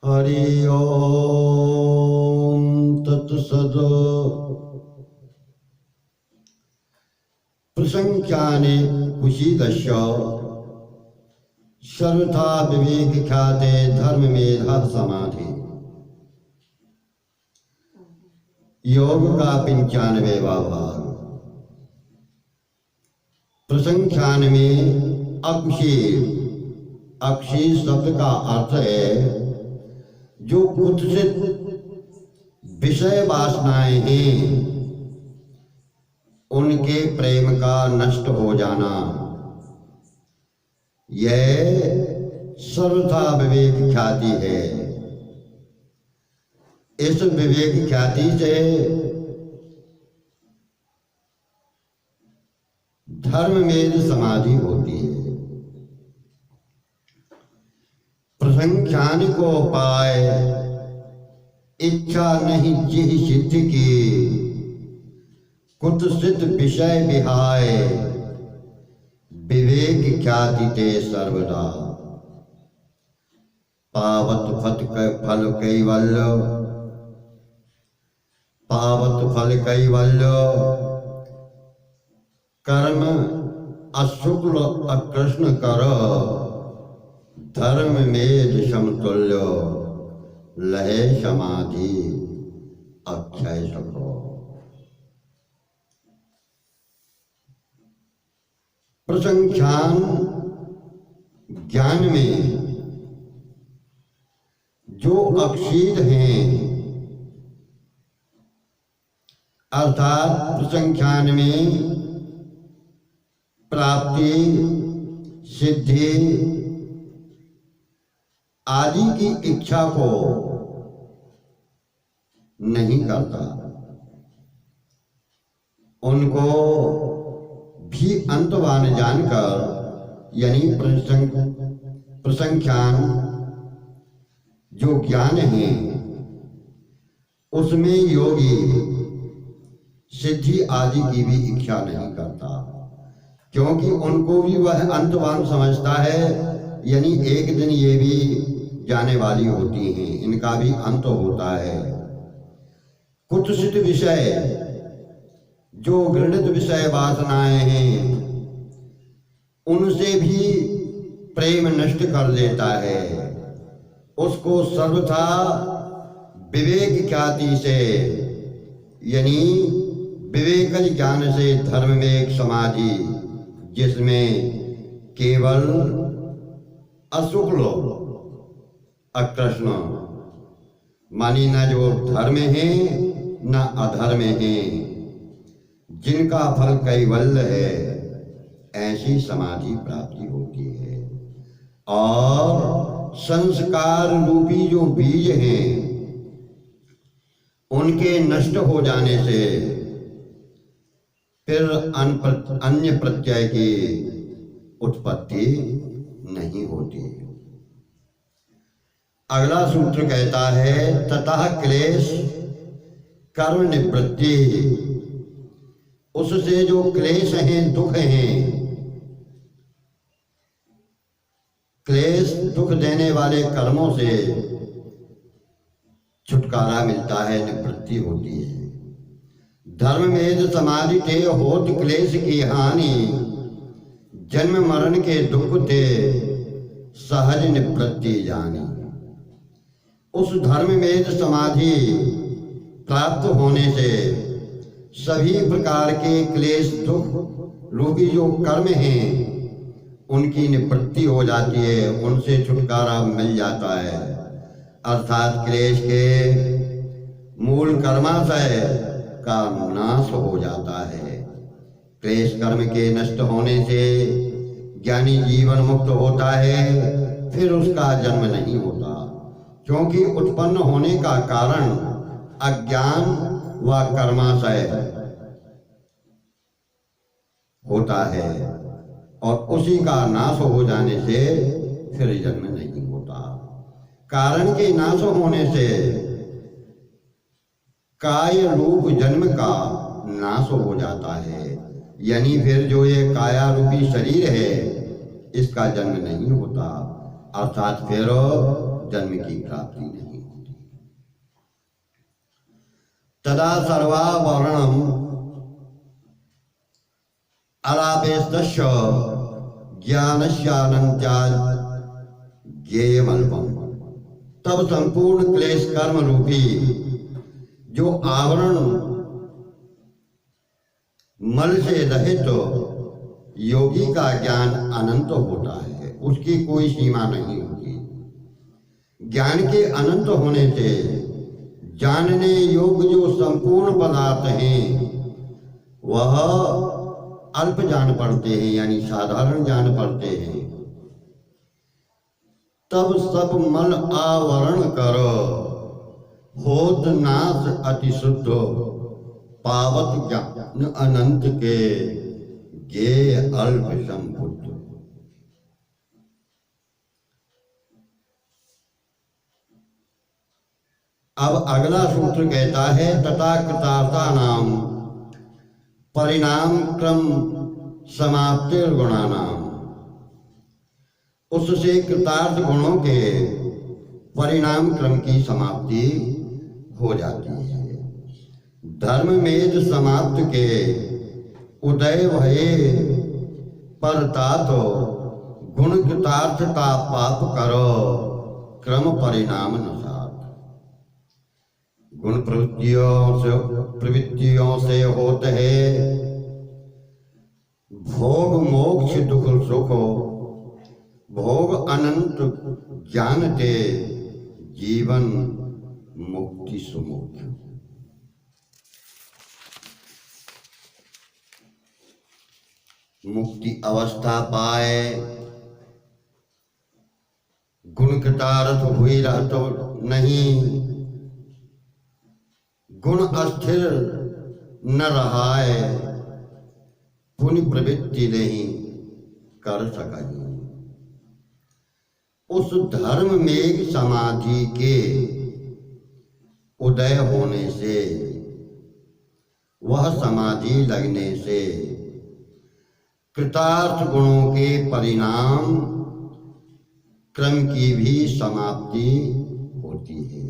हरि ओम तत्सद। प्रसंख्याने कुशीदस्य सर्वथा विवेक ख्याते धर्म मेधा समाधि। योग का 95वां भाग। प्रसंख्यान में अक्षी शब्द का अर्थ है जो कुत्सित विषय वासनाएं हैं उनके प्रेम का नष्ट हो जाना। यह सर्वथा विवेक ख्याति है। इस विवेक ख्याति से धर्म में समाधि होती है। प्रसंख्यान को पाए इच्छा नहीं जिह सिद्ध की, कुत्सित विषय विहाय विवेक ख्याति ते सर्वदा। पावत फल कैवल्य, पावत फल कैवल्य, कर्म अशुक्ल अकृष्ण कर, धर्म मेध समतुल्य, लहे समाधि अक्षय सको। प्रसंख्यान ज्ञान में जो अक्षीद हैं, अर्थात प्रसंख्यान में प्राप्ति सिद्धि आदि की इच्छा को नहीं करता, उनको भी अंतवान जानकर, यानी प्रसंख्यान जो ज्ञान है उसमें योगी सिद्धि आदि की भी इच्छा नहीं करता, क्योंकि उनको भी वह अंतवान समझता है, यानी एक दिन ये भी जाने वाली होती हैं, इनका भी अंत होता है। कुत्सित विषय जो घृणित विषय वासनाएं हैं उनसे भी प्रेम नष्ट कर देता है। उसको सर्वथा विवेक ख्याति से, यानी विवेक ज्ञान से धर्म में एक समाधि जिसमें केवल अशुक्ल अकृष्ण मानी न जो धर्म है न अधर्म है, जिनका फल कैवल्य है, ऐसी समाधि प्राप्ति होती है। और संस्कार रूपी जो बीज हैं उनके नष्ट हो जाने से फिर अन्य प्रत्यय की उत्पत्ति नहीं होती। अगला सूत्र कहता है ततः क्लेश कर्म निवृत्ति। उससे जो क्लेश हैं, दुख हैं, क्लेश दुख देने वाले कर्मों से छुटकारा मिलता है, निवृत्ति होती है। धर्म में समाधि थे होत क्लेश की हानि, जन्म मरण के दुख थे सहज निवृत्ति जानी। उस धर्म में समाधि प्राप्त होने से सभी प्रकार के क्लेश दुख रूपी जो कर्म हैं उनकी निवृत्ति हो जाती है, उनसे छुटकारा मिल जाता है। अर्थात क्लेश के मूल कर्माशय का नाश हो जाता है। क्लेश कर्म के नष्ट होने से ज्ञानी जीवन मुक्त होता है, फिर उसका जन्म नहीं होता, क्योंकि उत्पन्न होने का कारण अज्ञान व कर्माशय होता है, और उसी का नाश हो जाने से फिर जन्म नहीं होता। कारण के नाश होने से काय रूप जन्म का नाश हो जाता है, यानी फिर जो ये काया रूपी शरीर है इसका जन्म नहीं होता। अर्थात फिर जन्म की प्राप्ति नहीं होती। तदा सर्वावरणम अलापेस्तस्य ज्ञानस्यानंत्याज ज्ञेयमल्पम। तब संपूर्ण क्लेश कर्म रूपी जो आवरण मल से रहित योगी का ज्ञान अनंत होता है, उसकी कोई सीमा नहीं होती। ज्ञान के अनंत होने से जानने योग्य जो संपूर्ण पदार्थ हैं वह अल्प जान पड़ते हैं, यानी साधारण जान पड़ते हैं। तब सब मल आवरण कर होत नाश अति शुद्ध पावत ज्ञान अनंत के ज्ञेय अल्प संबुद्ध। अब अगला सूत्र कहता है तथा कृतार्था नाम परिणाम क्रम समाप्तिर गुणानाम। उससे कृतार्थ गुणों के परिणाम क्रम की समाप्ति हो जाती है। धर्म मेद समाप्त के उदय भये परता तो गुण कृतार्थ का पाप करो क्रम परिणाम नसात। गुण प्रवृत्तियों से होते है भोग मोक्ष दुख सुख, भोग अनंत जानते जीवन मुक्ति सुमुख। मुक्ति अवस्था पाए गुण कृतार्थ हुई रह तो नहीं, गुण अस्थिर न रहाए पुण्य प्रवृत्ति नहीं कर सकी। उस धर्म में समाधि के उदय होने से, वह समाधि लगने से कृतार्थ गुणों के परिणाम क्रम की भी समाप्ति होती है।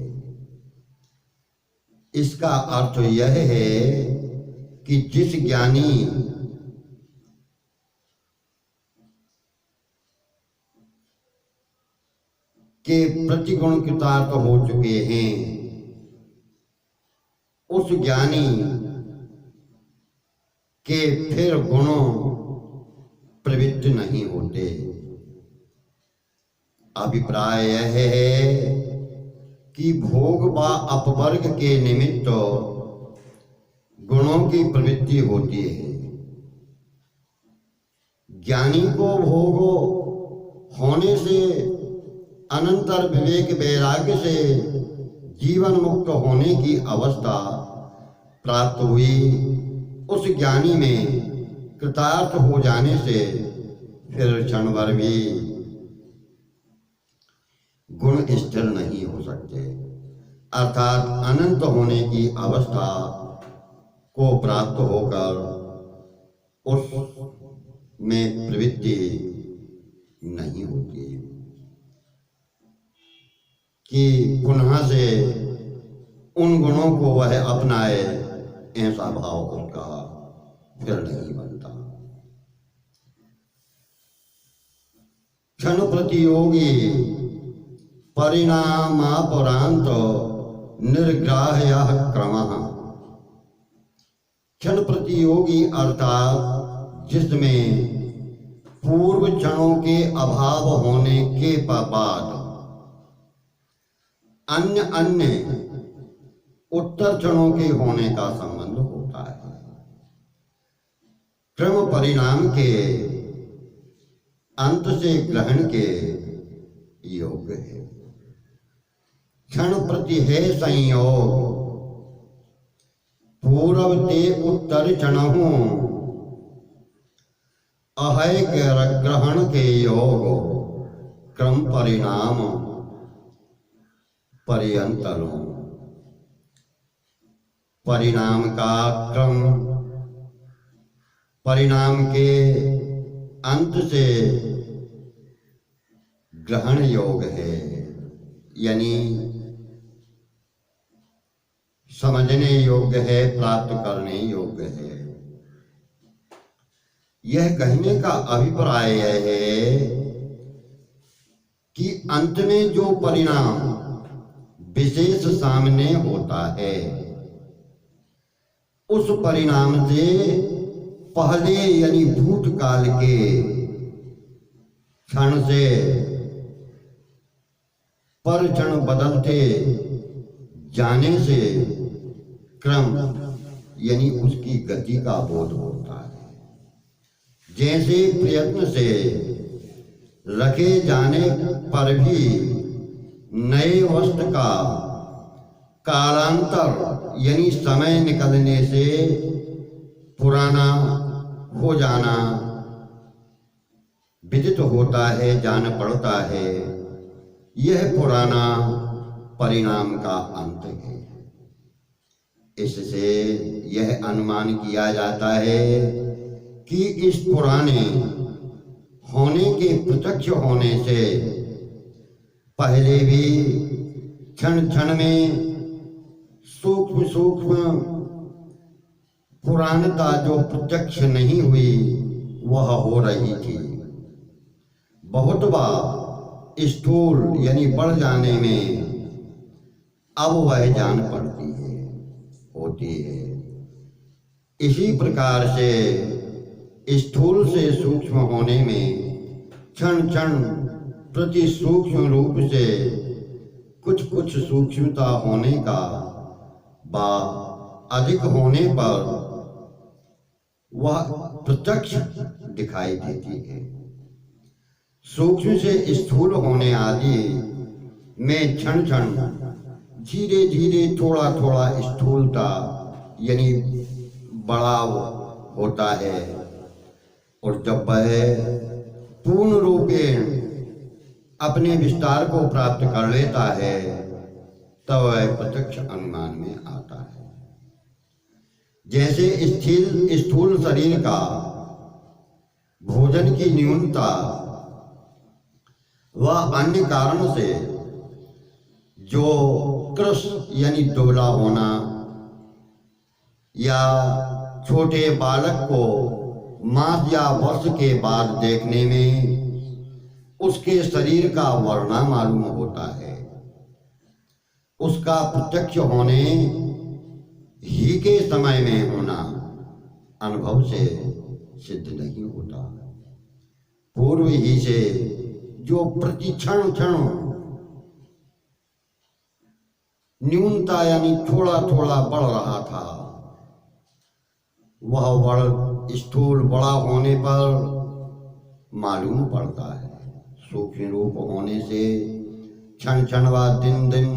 इसका अर्थ यह है कि जिस ज्ञानी के प्रतिगुण कृतार्थ हो चुके हैं, उस ज्ञानी के फिर गुणों प्रवृत्त नहीं होते। अभिप्राय यह है कि भोग व अपवर्ग के निमित्त गुणों की प्रवृत्ति होती है। ज्ञानी को भोग होने से, अनंतर विवेक वैराग्य से जीवन मुक्त होने की अवस्था प्राप्त हुई। उस ज्ञानी में कृतार्थ हो जाने से फिर क्षण भर भी गुण स्थिर नहीं हो सकते, अर्थात अनंत होने की अवस्था को प्राप्त होकर उस में प्रवृत्ति नहीं होती कि पुनः से उन गुणों को वह अपनाए, ऐसा भाव उसका फिर नहीं बनता। क्षण प्रतियोगी परिणामापरांत निर्ग्राह्य क्रमः। क्षण प्रतियोगी अर्थात जिसमें पूर्व क्षणों के अभाव होने के बाद अन्य अन्य उत्तर क्षणों के होने का संबंध होता है। क्रम परिणाम के अंत से ग्रहण के योग्य है। क्षण प्रति है संयोग, पूर्व ते उत्तर क्षणहु अहय ग्रहण के योग क्रम परिणाम पर्यंतरों। परिणाम का क्रम परिणाम के अंत से ग्रहण योग है, यानी समझने योग्य है, प्राप्त करने योग्य है। यह कहने का अभिप्राय है कि अंत में जो परिणाम विशेष सामने होता है, उस परिणाम से पहले यानी भूतकाल के क्षण से पर क्षण बदलते जाने से क्रम यानी उसकी गति का बोध होता है। जैसे प्रयत्न से रखे जाने पर भी नए वस्त्र का कालांतर यानी समय निकलने से पुराना हो जाना विदित होता है, जान पड़ता है। यह पुराना परिणाम का अंत है। इससे यह अनुमान किया जाता है कि इस पुराने होने के प्रत्यक्ष होने से पहले भी क्षण क्षण में सूक्ष्म सूक्ष्म पुराणता जो प्रत्यक्ष नहीं हुई वह हो रही थी। बहुत बार स्थूल यानी बढ़ जाने में अब वह जान पड़ती है, होती है। इसी प्रकार से स्थूल से सूक्ष्म होने में क्षण क्षण प्रति सूक्ष्म रूप से कुछ कुछ सूक्ष्मता होने का व अधिक होने पर वह प्रत्यक्ष दिखाई देती है। सूक्ष्म से स्थूल होने आदि में क्षण क्षण धीरे धीरे थोड़ा थोड़ा स्थूलता यानी बड़ा होता है, और जब वह पूर्ण रूपेण अपने विस्तार को प्राप्त कर लेता है तब वह प्रत्यक्ष अनुमान में आता है। जैसे स्थूल शरीर का भोजन की न्यूनता व अन्य कारण से जो कृश यानी दुबला होना या छोटे बालक को मास या वर्ष के बाद देखने में उसके शरीर का वर्णा मालूम होता है, उसका प्रत्यक्ष होने ही के समय में होना अनुभव से सिद्ध नहीं होता। पूर्व ही से जो प्रति क्षण क्षण न्यूनता यानी थोड़ा थोड़ा बढ़ रहा था, वह बड़ स्थूल बड़ा होने पर मालूम पड़ता है। सूक्ष्म रूप होने से क्षण क्षण व दिन दिन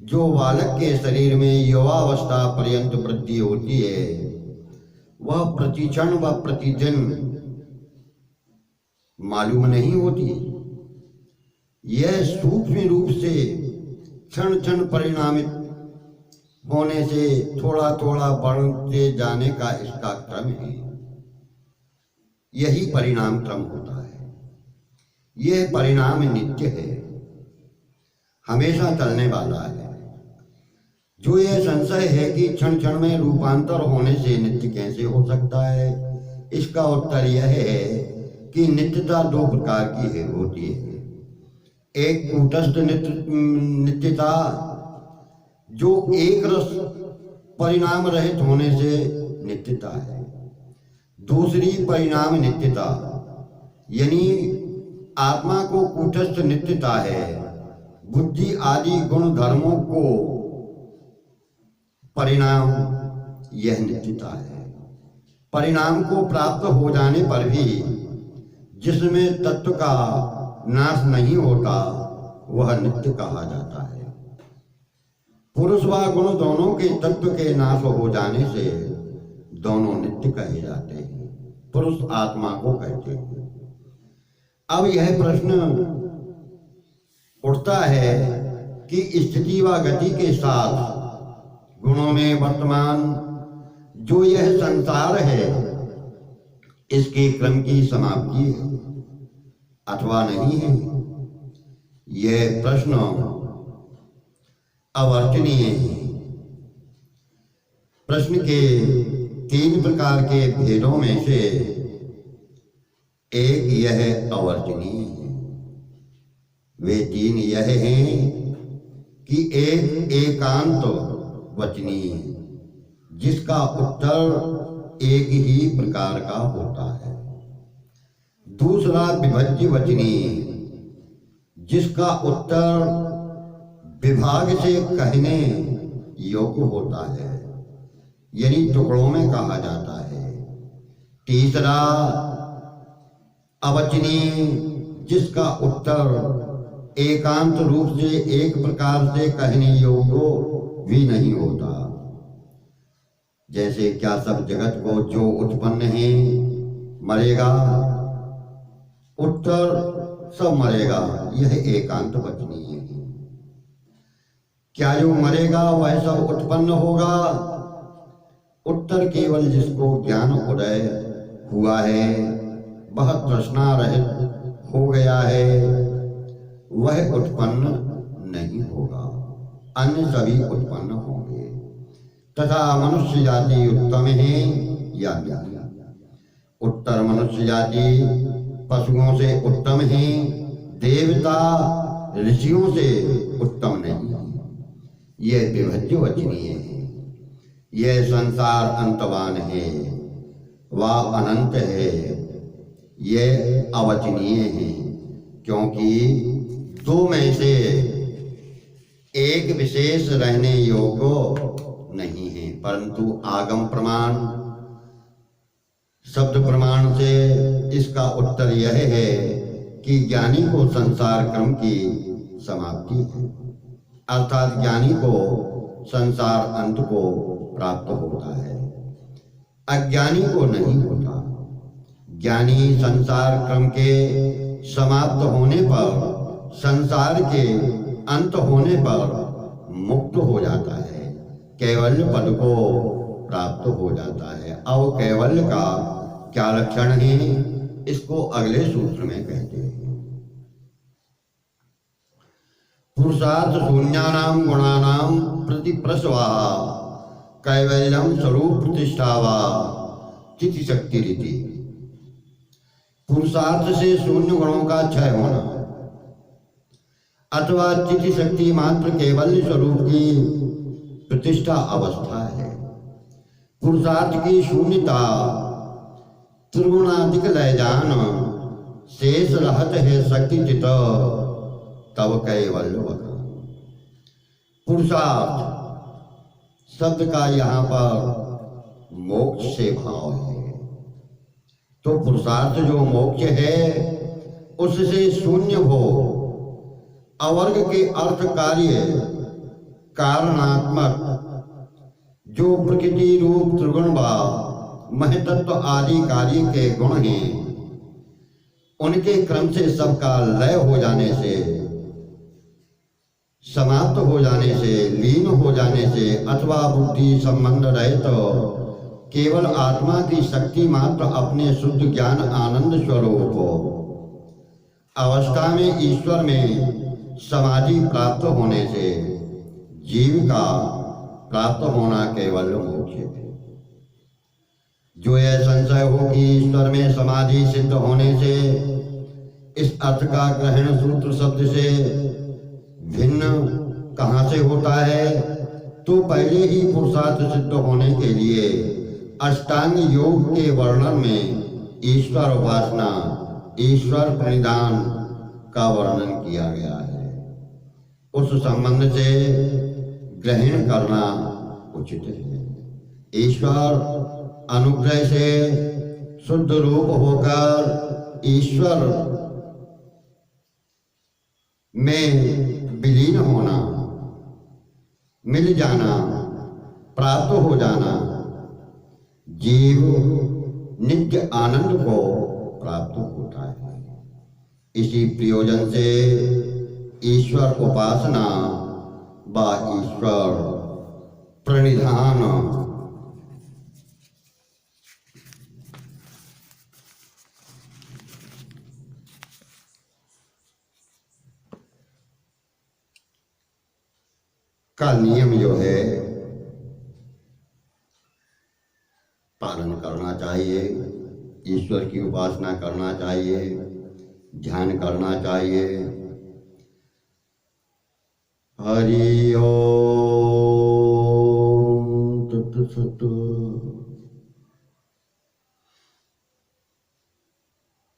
जो बालक के शरीर में युवावस्था पर्यंत वृद्धि होती है, वह प्रति क्षण व प्रतिदिन मालूम नहीं होती। यह सूक्ष्म रूप से क्षण क्षण परिणामित होने से थोड़ा थोड़ा बढ़ते जाने का इसका क्रम है। यही परिणाम क्रम होता है। यह परिणाम नित्य है, हमेशा चलने वाला है। जो यह संशय है कि क्षण क्षण में रूपांतर होने से नित्य कैसे हो सकता है, इसका उत्तर यह है कि नित्यता दो प्रकार की होती है। एक कूटस्थ नित्यता जो एक रस परिणाम रहित होने से नित्यता है। दूसरी परिणाम नित्यता यानी आत्मा को कूटस्थ नित्यता है। बुद्धि आदि गुण धर्मों को परिणाम यह नित्यता है। परिणाम को प्राप्त हो जाने पर भी जिसमें तत्व का नाश नहीं होता वह नित्य कहा जाता है। पुरुष व गुण दोनों के तत्व के नाश हो जाने से दोनों नित्य कहे जाते हैं। पुरुष आत्मा को कहते हैं। अब यह प्रश्न उठता है कि स्थिति व गति के साथ गुणों में वर्तमान जो यह संसार है, इसके क्रम की समाप्ति है अथवा नहीं है। यह प्रश्न अवर्चनीय है। प्रश्न के 3 प्रकार के भेदों में से एक यह अवर्चनीय है। वे 3 यह हैं कि एक एकांत वचनीय है, जिसका उत्तर एक ही प्रकार का होता है। दूसरा विभज्य वचनीय, जिसका उत्तर विभाग से कहने योग्य होता है, यानी टुकड़ों में कहा जाता है। तीसरा अवचनीय, जिसका उत्तर एकांत रूप से एक प्रकार से कहने योग्य भी नहीं होता। जैसे क्या सब जगत को जो उत्पन्न है मरेगा, उत्तर सब मरेगा, यह एकांत वचनीय है। क्या जो मरेगा वह सब उत्पन्न होगा, उत्तर केवल जिसको ज्ञान उदय हुआ है, वह तृष्णा रहित हो गया है, वह उत्पन्न नहीं होगा, अन्य सभी उत्पन्न होंगे। तथा मनुष्य जाति उत्तम है या नहीं? उत्तर मनुष्य जाति पशुओं से उत्तम है, देवता ऋषियों से उत्तम नहीं है। यह विभज्य वचनीय है। यह संसार अंतवान है, वह अनंत है। यह अवचनीय है, क्योंकि 2 में से एक विशेष रहने योग्य नहीं है। परंतु आगम प्रमाण, शब्द प्रमाण से इसका उत्तर यह है कि ज्ञानी को संसार क्रम की समाप्ति है, अर्थात ज्ञानी को संसार अंत को प्राप्त होता है, अज्ञानी को नहीं होता। ज्ञानी संसार क्रम के समाप्त होने पर, संसार के अंत होने पर मुक्त हो जाता है, कैवल्य पद को प्राप्त हो जाता है। अब कैवल्य का क्या लक्षण है, इसको अगले सूत्र में कहते हैं। पुरुषार्थ शून्यानाम गुणानाम प्रतिप्रसवा कैवल्यम स्वरूप प्रतिष्ठावा चिति शक्ति रीति। पुरुषार्थ से शून्य गुणों का क्षय होना अथवा चिति शक्ति मात्र कैवल्य स्वरूप की प्रतिष्ठा अवस्था है। पुरुषार्थ की शून्यता त्रिगुणाधिक लय जान, शेष रहत है शक्ति चित तब कैवल्य वखान। पुरुषार्थ शब्द का यहाँ पर मोक्ष से भाव है, तो पुरुषार्थ जो मोक्ष है उससे शून्य हो, अवर्ग के अर्थ कार्य कारणात्मक जो प्रकृति रूप त्रिगुण व महतत्व आदि कार्य के गुण हैं, उनके क्रम से सबका लय हो जाने से, समाप्त हो जाने से, लीन हो जाने से अथवा बुद्धि संबंध रहित तो केवल आत्मा की शक्ति मात्र अपने शुद्ध ज्ञान आनंद स्वरूप अवस्था में ईश्वर में समाधि प्राप्त होने से जीव का प्राप्त होना केवल मोक्ष है। जो यह संशय हो कि ईश्वर में समाधि सिद्ध होने से इस अर्थ का ग्रहण सूत्र शब्द से भिन्न कहाँ से होता है, तो पहले ही पुरुषार्थ सिद्ध होने के लिए अष्टांग योग के वर्णन में ईश्वर उपासना, ईश्वर प्रणिधान का वर्णन किया गया है। उस संबंध से ग्रहण करना उचित है। ईश्वर अनुग्रह से शुद्ध रूप होकर ईश्वर में विलीन होना, मिल जाना, प्राप्त हो जाना, जीव नित्य आनंद को प्राप्त होता है। इसी प्रयोजन से ईश्वर उपासना व ईश्वर प्रणिधान का नियम जो है पालन करना चाहिए, ईश्वर की उपासना करना चाहिए, ध्यान करना चाहिए। हरि ओम तत्सत।